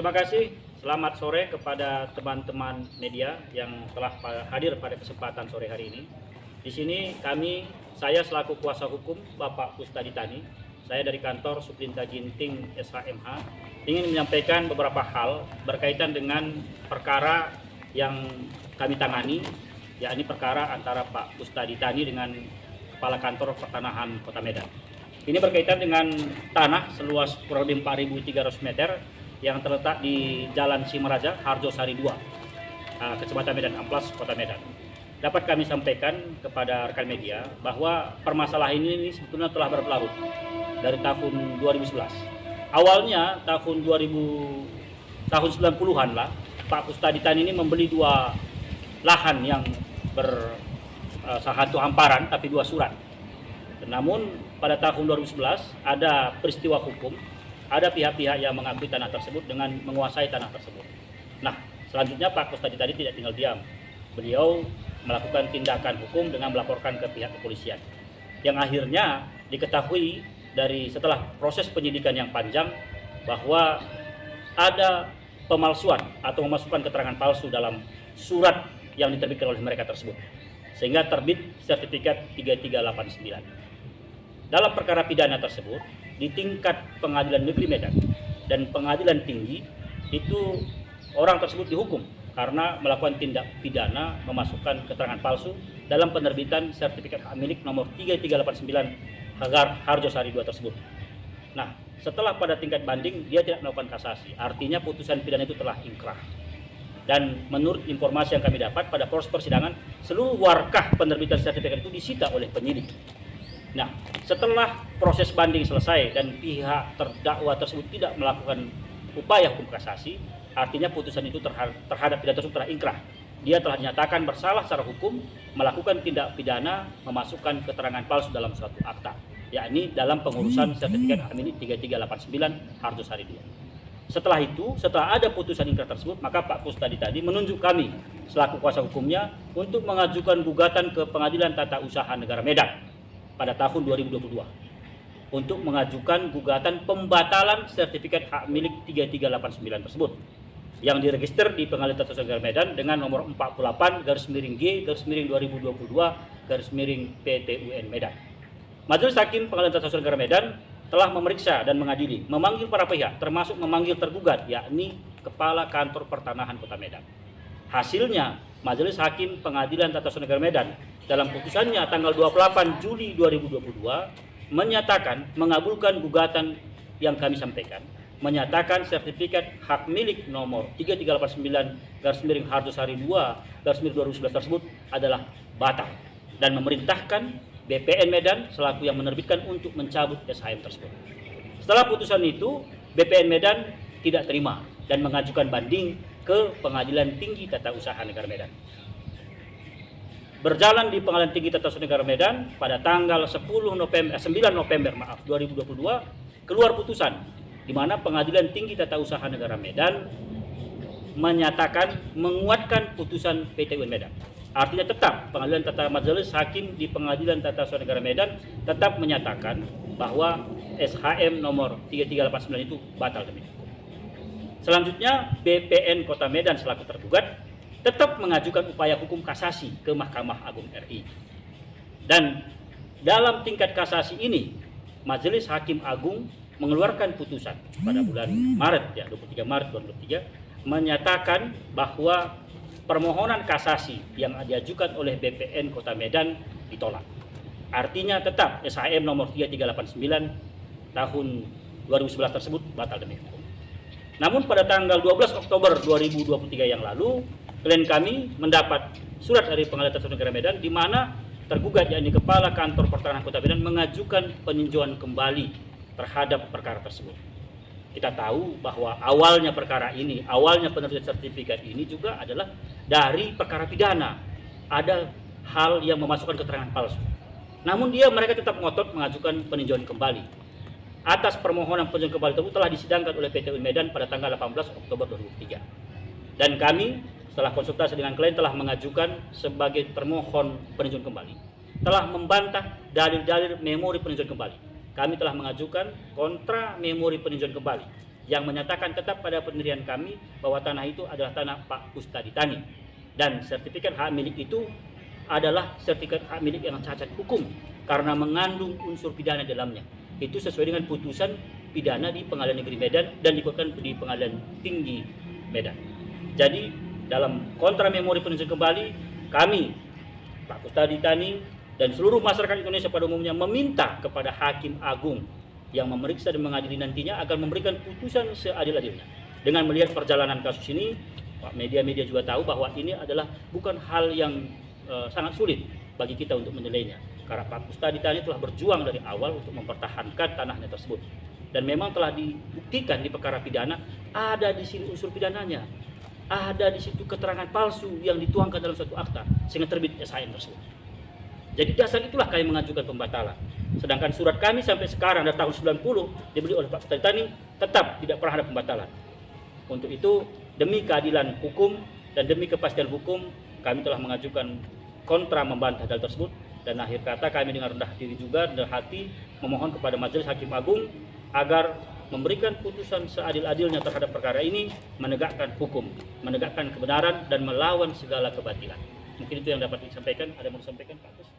Terima kasih. Selamat sore kepada teman-teman media yang telah hadir pada kesempatan sore hari ini. Di sini saya selaku kuasa hukum Bapak Kustadi Tani, saya dari kantor Suplinta Ginting SHMH, ingin menyampaikan beberapa hal berkaitan dengan perkara yang kami tangani, yakni perkara antara Pak Kustadi Tani dengan Kepala Kantor Pertanahan Kota Medan. Ini berkaitan dengan tanah seluas kurang lebih 4.300 meter yang terletak di Jalan Simaraja, Harjosari 2, Kecamatan Medan Amplas, Kota Medan. Dapat kami sampaikan kepada rekan media bahwa permasalahan ini sebetulnya telah berlarut dari tahun 2011. Awalnya tahun 90-an lah, Pak Kustadi Tani ini membeli dua lahan yang satu hamparan tapi dua surat. Namun pada tahun 2011 ada peristiwa hukum, ada pihak-pihak yang mengakui tanah tersebut dengan menguasai tanah tersebut. Nah, selanjutnya Pak Kustadi tadi tidak tinggal diam. Beliau melakukan tindakan hukum dengan melaporkan ke pihak kepolisian. Yang akhirnya diketahui setelah proses penyidikan yang panjang bahwa ada pemalsuan atau memasukkan keterangan palsu dalam surat yang diterbitkan oleh mereka tersebut. Sehingga terbit sertifikat 3389. Dalam perkara pidana tersebut, di tingkat Pengadilan Negeri Medan dan Pengadilan Tinggi, itu orang tersebut dihukum karena melakukan tindak pidana memasukkan keterangan palsu dalam penerbitan sertifikat hak milik nomor 3389 Harjosari 2 tersebut. Nah, setelah pada tingkat banding dia tidak melakukan kasasi, artinya putusan pidana itu telah ingkrah. Dan menurut informasi yang kami dapat pada proses persidangan, seluruh warkah penerbitan sertifikat itu disita oleh penyidik. Nah, setelah proses banding selesai dan pihak terdakwa tersebut tidak melakukan upaya hukum kasasi, artinya putusan itu terhadap pidana tersebut telah ingkrah. Dia telah dinyatakan bersalah secara hukum melakukan tindak pidana memasukkan keterangan palsu dalam suatu akta, yakni dalam pengurusan sertifikat hak milik 3389 Harjosari 2. Setelah itu, setelah ada putusan ingkrah tersebut, maka Pak Kustadi tadi menunjuk kami selaku kuasa hukumnya untuk mengajukan gugatan ke Pengadilan Tata Usaha Negara Medan pada tahun 2022 untuk mengajukan gugatan pembatalan sertifikat hak milik 3389 tersebut yang diregister di Pengadilan Tata Usaha Negara Medan dengan nomor 48-G-2022-PT-UN Medan. Majelis Hakim Pengadilan Tata Usaha Negara Medan telah memeriksa dan mengadili, memanggil para pihak termasuk memanggil tergugat yakni Kepala Kantor Pertanahan Kota Medan. Hasilnya, Majelis Hakim Pengadilan Tata Usaha Negara Medan dalam putusannya tanggal 28 Juli 2022 menyatakan mengabulkan gugatan yang kami sampaikan, menyatakan sertifikat hak milik nomor 3389-Harjosari 2-2011 tersebut adalah batal dan memerintahkan BPN Medan selaku yang menerbitkan untuk mencabut SHM tersebut. Setelah putusan itu, BPN Medan tidak terima dan mengajukan banding ke Pengadilan Tinggi Tata Usaha Negara Medan. Berjalan di Pengadilan Tinggi Tata Usaha Negara Medan pada tanggal 9 November 2022 keluar putusan di mana Pengadilan Tinggi Tata Usaha Negara Medan menyatakan menguatkan putusan PT-UN Medan. Artinya tetap Majelis Hakim di Pengadilan Tata Usaha Negara Medan tetap menyatakan bahwa SHM nomor 3389 itu batal demi hukum. Selanjutnya BPN Kota Medan selaku tergugat tetap mengajukan upaya hukum kasasi ke Mahkamah Agung RI. Dan dalam tingkat kasasi ini, Majelis Hakim Agung mengeluarkan putusan pada bulan Maret, 23 Maret 2023, menyatakan bahwa permohonan kasasi yang diajukan oleh BPN Kota Medan ditolak. Artinya tetap SHM nomor 3389 tahun 2011 tersebut batal demi hukum. Namun pada tanggal 12 Oktober 2023 yang lalu, klien kami mendapat surat dari Pengadilan Tata Usaha Negara Medan di mana tergugat yakni Kepala Kantor Pertanahan Kota Medan mengajukan peninjauan kembali terhadap perkara tersebut. Kita tahu bahwa awalnya penerbitan sertifikat ini juga adalah dari perkara pidana. Ada hal yang memasukkan keterangan palsu. Namun mereka tetap ngotot mengajukan peninjauan kembali. Atas permohonan peninjauan kembali tersebut telah disidangkan oleh PT-UN Medan pada tanggal 18 Oktober 2023. Dan kami setelah konsultasi dengan klien telah mengajukan sebagai termohon peninjauan kembali, telah membantah dalil-dalil memori peninjauan kembali. Kami telah mengajukan kontra memori peninjauan kembali yang menyatakan tetap pada pendirian kami bahwa tanah itu adalah tanah Pak Kustadi Tani, dan sertifikat hak milik itu adalah sertifikat hak milik yang cacat hukum karena mengandung unsur pidana di dalamnya. Itu sesuai dengan putusan pidana di Pengadilan Negeri Medan dan dikuatkan di Pengadilan Tinggi Medan. Jadi dalam kontra memori peninjauan kembali, kami Pak Kustadi Tani dan seluruh masyarakat Indonesia pada umumnya meminta kepada Hakim Agung yang memeriksa dan mengadili nantinya agar memberikan putusan seadil-adilnya. Dengan melihat perjalanan kasus ini, media-media juga tahu bahwa ini adalah bukan hal yang sangat sulit bagi kita untuk menilainya. Karena Pak Kustadi Tani telah berjuang dari awal untuk mempertahankan tanahnya tersebut. Dan memang telah dibuktikan di perkara pidana, ada di sini unsur pidananya. Ada di situ keterangan palsu yang dituangkan dalam suatu akta, sehingga terbit SHM tersebut. Jadi dasar itulah kami mengajukan pembatalan. Sedangkan surat kami sampai sekarang dari tahun 90 dibeli oleh Pak Kustadi Tani tetap tidak pernah ada pembatalan. Untuk itu demi keadilan hukum dan demi kepastian hukum kami telah mengajukan kontra membantah hal tersebut, dan akhir kata kami dengan rendah diri juga rendah hati memohon kepada Majelis Hakim Agung agar memberikan putusan seadil-adilnya terhadap perkara ini, menegakkan hukum, menegakkan kebenaran dan melawan segala kebatilan. Mungkin itu yang dapat disampaikan. Ada yang mau disampaikan Pak Kus?